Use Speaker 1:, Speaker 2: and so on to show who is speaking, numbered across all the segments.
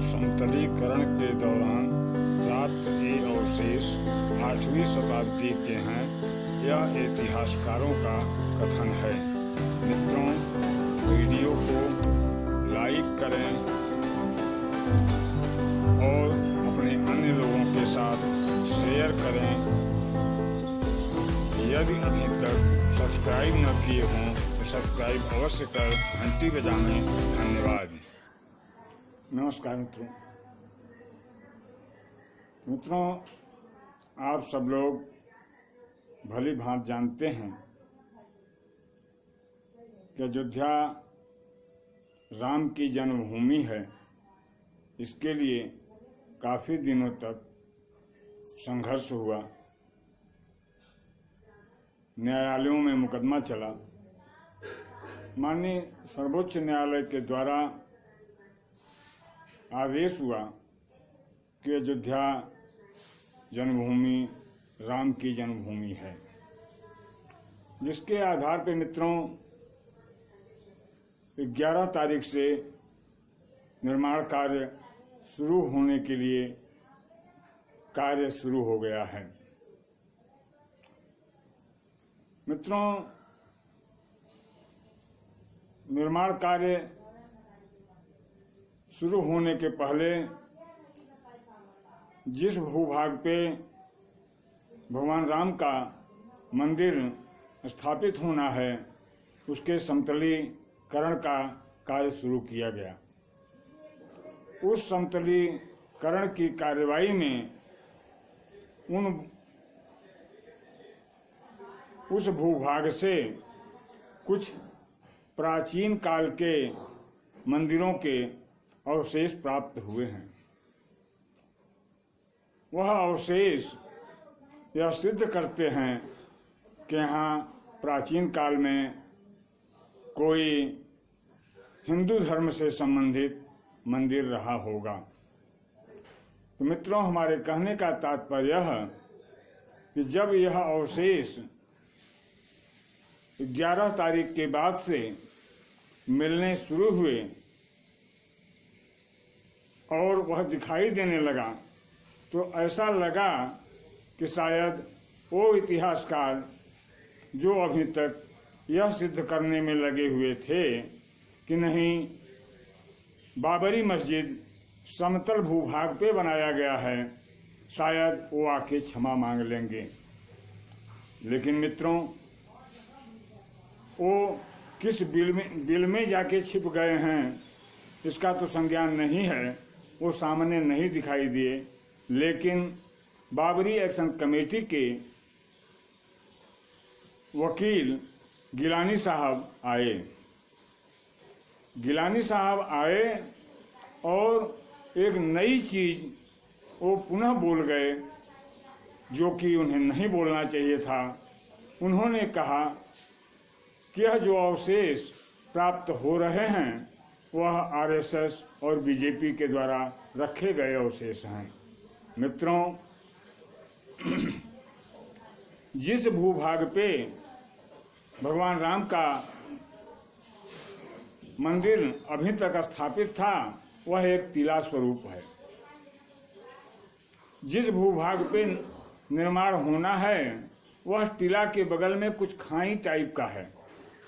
Speaker 1: समतलीकरण के दौरान प्राप्त ये अवशेष 8वीं शताब्दी के हैं, यह इतिहासकारों का कथन है। मित्रों, वीडियो को लाइक करें और अपने अन्य लोगों के साथ शेयर करें। यदि अभी तक सब्सक्राइब न किए हों तो सब्सक्राइब अवश्य कर घंटी बजाएं। धन्यवाद। नमस्कार मित्रों, आप सब लोग भली भांति जानते हैं कि अयोध्या राम की जन्मभूमि है। इसके लिए काफ़ी दिनों तक संघर्ष हुआ, न्यायालयों में मुकदमा चला। माननीय सर्वोच्च न्यायालय के द्वारा आदेश हुआ कि अयोध्या जन्मभूमि राम की जन्मभूमि है, जिसके आधार पर मित्रों 11 तारीख से निर्माण कार्य शुरू होने के लिए कार्य शुरू हो गया है। मित्रों, निर्माण कार्य शुरू होने के पहले जिस भूभाग पे भगवान राम का मंदिर स्थापित होना है, उसके समतलीकरण का कार्य शुरू किया गया। उस समतलीकरण की कार्यवाही में उस भूभाग से कुछ प्राचीन काल के मंदिरों के अवशेष प्राप्त हुए हैं। वह अवशेष यह सिद्ध करते हैं कि यहाँ प्राचीन काल में कोई हिंदू धर्म से संबंधित मंदिर रहा होगा। तो मित्रों, हमारे कहने का तात्पर्य यह कि जब यह अवशेष 11 तारीख के बाद से मिलने शुरू हुए और वह दिखाई देने लगा, तो ऐसा लगा कि शायद वो इतिहासकार जो अभी तक यह सिद्ध करने में लगे हुए थे कि नहीं, बाबरी मस्जिद समतल भूभाग पे बनाया गया है, शायद वो आके क्षमा मांग लेंगे। लेकिन मित्रों, वो किस बिल में जाके छिप गए हैं इसका तो संज्ञान नहीं है, वो सामने नहीं दिखाई दिए। लेकिन बाबरी एक्शन कमेटी के वकील गिलानी साहब आए और एक नई चीज वो पुनः बोल गए जो कि उन्हें नहीं बोलना चाहिए था। उन्होंने कहा कि यह जो अवशेष प्राप्त हो रहे हैं वह आरएसएस और बीजेपी के द्वारा रखे गए अवशेष हैं। मित्रों, जिस भूभाग पे भगवान राम का मंदिर अभी तक स्थापित था वह एक टीला स्वरूप है। जिस भूभाग पे निर्माण होना है वह टीला के बगल में कुछ खाई टाइप का है,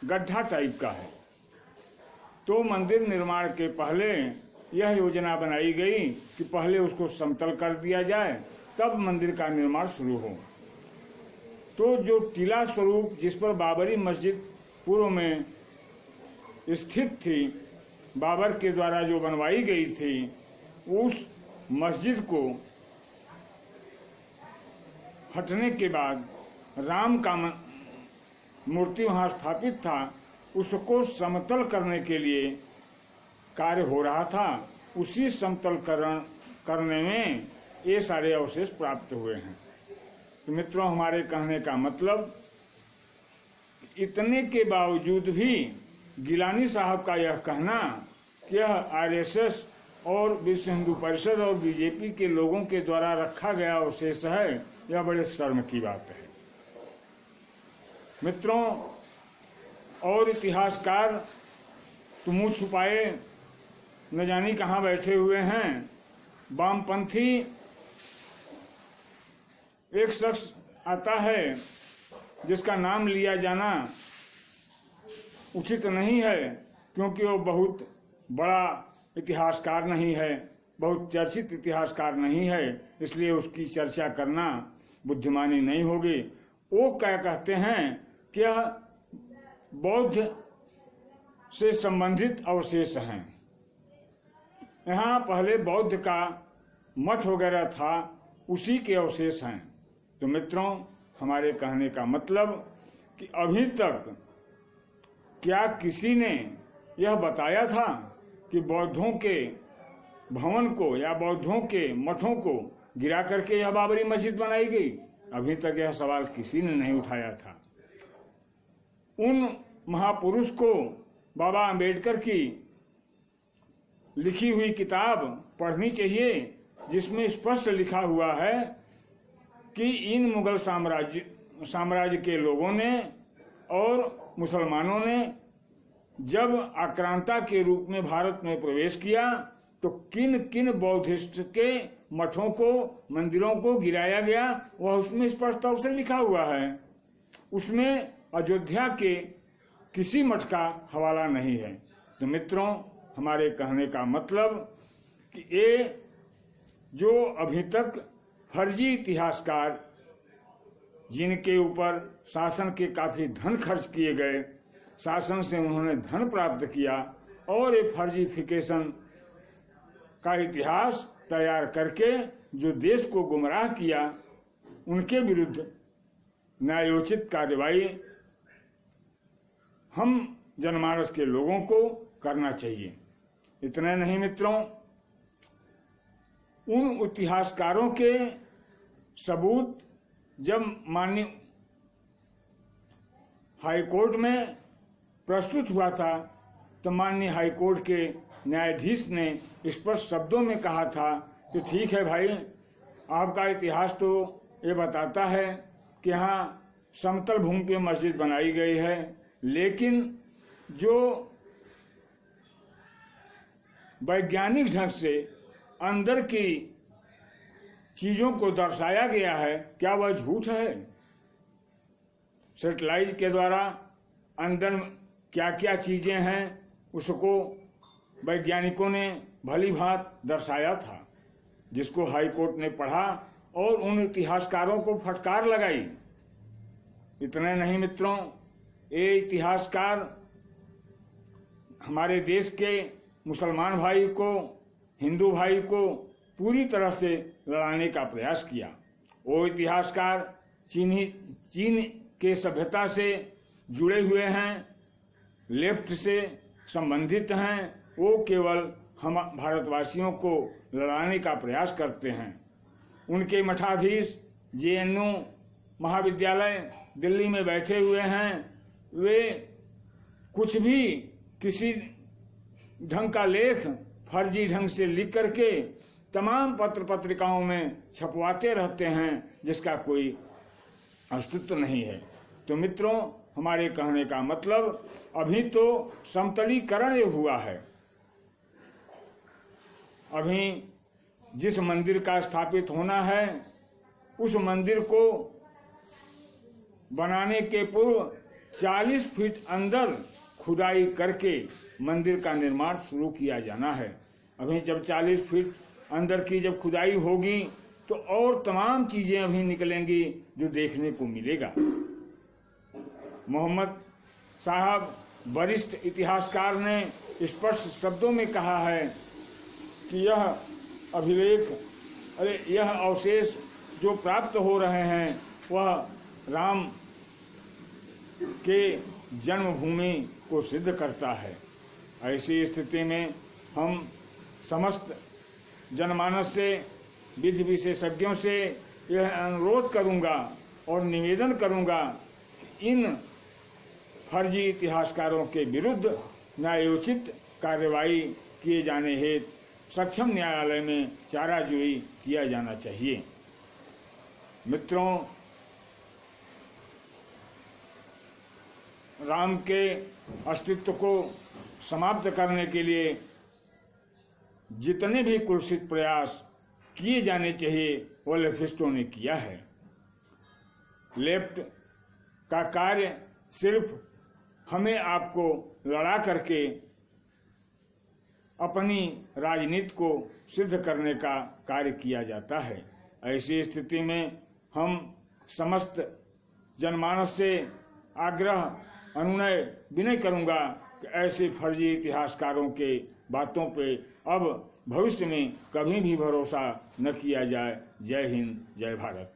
Speaker 1: गड्ढा टाइप का है। तो मंदिर निर्माण के पहले यह योजना बनाई गई कि पहले उसको समतल कर दिया जाए, तब मंदिर का निर्माण शुरू हो। तो जो टीला स्वरूप जिस पर बाबरी मस्जिद पूर्व में स्थित थी, बाबर के द्वारा जो बनवाई गई थी, उस मस्जिद को हटने के बाद राम का मूर्ति वहाँ स्थापित था, उसको समतल करने के लिए कार्य हो रहा था। उसी समतलकरण करने में ये सारे अवशेष प्राप्त हुए हैं। तो मित्रों, हमारे कहने का मतलब इतने के बावजूद भी गिलानी साहब का यह कहना कि यह आरएसएस और विश्व हिंदू परिषद और बीजेपी के लोगों के द्वारा रखा गया अवशेष है, यह बड़े शर्म की बात है। मित्रों, और इतिहासकार तो मुंह छुपाए न जाने कहाँ बैठे हुए हैं वामपंथी एक शख्स आता है जिसका नाम लिया जाना उचित नहीं है, क्योंकि वो बहुत बड़ा इतिहासकार नहीं है, बहुत चर्चित इतिहासकार नहीं है, इसलिए उसकी चर्चा करना बुद्धिमानी नहीं होगी। वो क्या कहते हैं कि यह बौद्ध से संबंधित अवशेष हैं। यहाँ पहले बौद्ध का मठ वगैरह था, उसी के अवशेष हैं। तो मित्रों, हमारे कहने का मतलब कि अभी तक क्या किसी ने यह बताया था कि बौद्धों के भवन को या बौद्धों के मठों को गिरा करके यह बाबरी मस्जिद बनाई गई? अभी तक यह सवाल किसी ने नहीं उठाया था। उन महापुरुष को बाबा अंबेडकर की लिखी हुई किताब पढ़नी चाहिए, जिसमें स्पष्ट लिखा हुआ है कि इन मुगल साम्राज्य के लोगों ने और मुसलमानों ने जब आक्रांता के रूप में भारत में प्रवेश किया तो किन किन बौद्धिस्ट के मठों को, मंदिरों को गिराया गया, वह उसमें स्पष्ट तौर से लिखा हुआ है। उसमें अयोध्या के किसी मठ का हवाला नहीं है। तो मित्रों, हमारे कहने का मतलब कि ये जो अभी तक फर्जी इतिहासकार, जिनके ऊपर शासन के काफी धन खर्च किए गए, शासन से उन्होंने धन प्राप्त किया और ये फर्जीफिकेशन का इतिहास तैयार करके जो देश को गुमराह किया, उनके विरुद्ध न्यायोचित कार्रवाई हम जनमानस के लोगों को करना चाहिए। इतना नहीं मित्रों, उन इतिहासकारों के सबूत जब माननीय हाईकोर्ट में प्रस्तुत हुआ था तो माननीय हाईकोर्ट के न्यायाधीश ने स्पष्ट शब्दों में कहा था कि ठीक है भाई, आपका इतिहास तो ये बताता है कि यहाँ समतल भूमि पे मस्जिद बनाई गई है, लेकिन जो वैज्ञानिक ढंग से अंदर की चीजों को दर्शाया गया है, क्या वह झूठ है? सैटेलाइट के द्वारा अंदर क्या क्या चीजें हैं उसको वैज्ञानिकों ने भली भांत दर्शाया था, जिसको हाई कोर्ट ने पढ़ा और उन इतिहासकारों को फटकार लगाई। इतने नहीं मित्रों, ये इतिहासकार हमारे देश के मुसलमान भाई को, हिंदू भाई को पूरी तरह से लड़ाने का प्रयास किया। वो इतिहासकार चीन के सभ्यता से जुड़े हुए हैं, लेफ्ट से संबंधित हैं, वो केवल हम भारतवासियों को लड़ाने का प्रयास करते हैं। उनके मठाधीश जेएनयू महाविद्यालय दिल्ली में बैठे हुए हैं, वे कुछ भी किसी ढंग का लेख फर्जी ढंग से लिख करके तमाम पत्र पत्रिकाओं में छपवाते रहते हैं, जिसका कोई अस्तित्व नहीं है। तो मित्रों, हमारे कहने का मतलब अभी तो समतलीकरण हुआ है। अभी जिस मंदिर का स्थापित होना है उस मंदिर को बनाने के पूर्व 40 फीट अंदर खुदाई करके मंदिर का निर्माण शुरू किया जाना है। अभी जब 40 फीट अंदर की जब खुदाई होगी तो और तमाम चीजें अभी निकलेंगी जो देखने को मिलेगा। मोहम्मद साहब वरिष्ठ इतिहासकार ने स्पष्ट शब्दों में कहा है कि यह अभिलेख, यह अवशेष जो प्राप्त हो रहे हैं वह राम के जन्मभूमि को सिद्ध करता है। ऐसी स्थिति में हम समस्त जनमानस से, विधि विशेषज्ञों से यह अनुरोध करूंगा और निवेदन करूंगा कि इन फर्जी इतिहासकारों के विरुद्ध न्यायोचित कार्रवाई किए जाने हेतु सक्षम न्यायालय में चाराजोई किया जाना चाहिए। मित्रों, राम के अस्तित्व को समाप्त करने के लिए जितने भी कुत्सित प्रयास किए जाने चाहिए वो लेफ्टिस्टों ने किया है। लेफ्ट का कार्य सिर्फ हमें आपको लड़ा करके अपनी राजनीति को सिद्ध करने का कार्य किया जाता है। ऐसी स्थिति में हम समस्त जनमानस से आग्रह अनुनय विनय करूंगा कि ऐसे फर्जी इतिहासकारों के बातों पे अब भविष्य में कभी भी भरोसा न किया जाए। जय हिंद, जय भारत।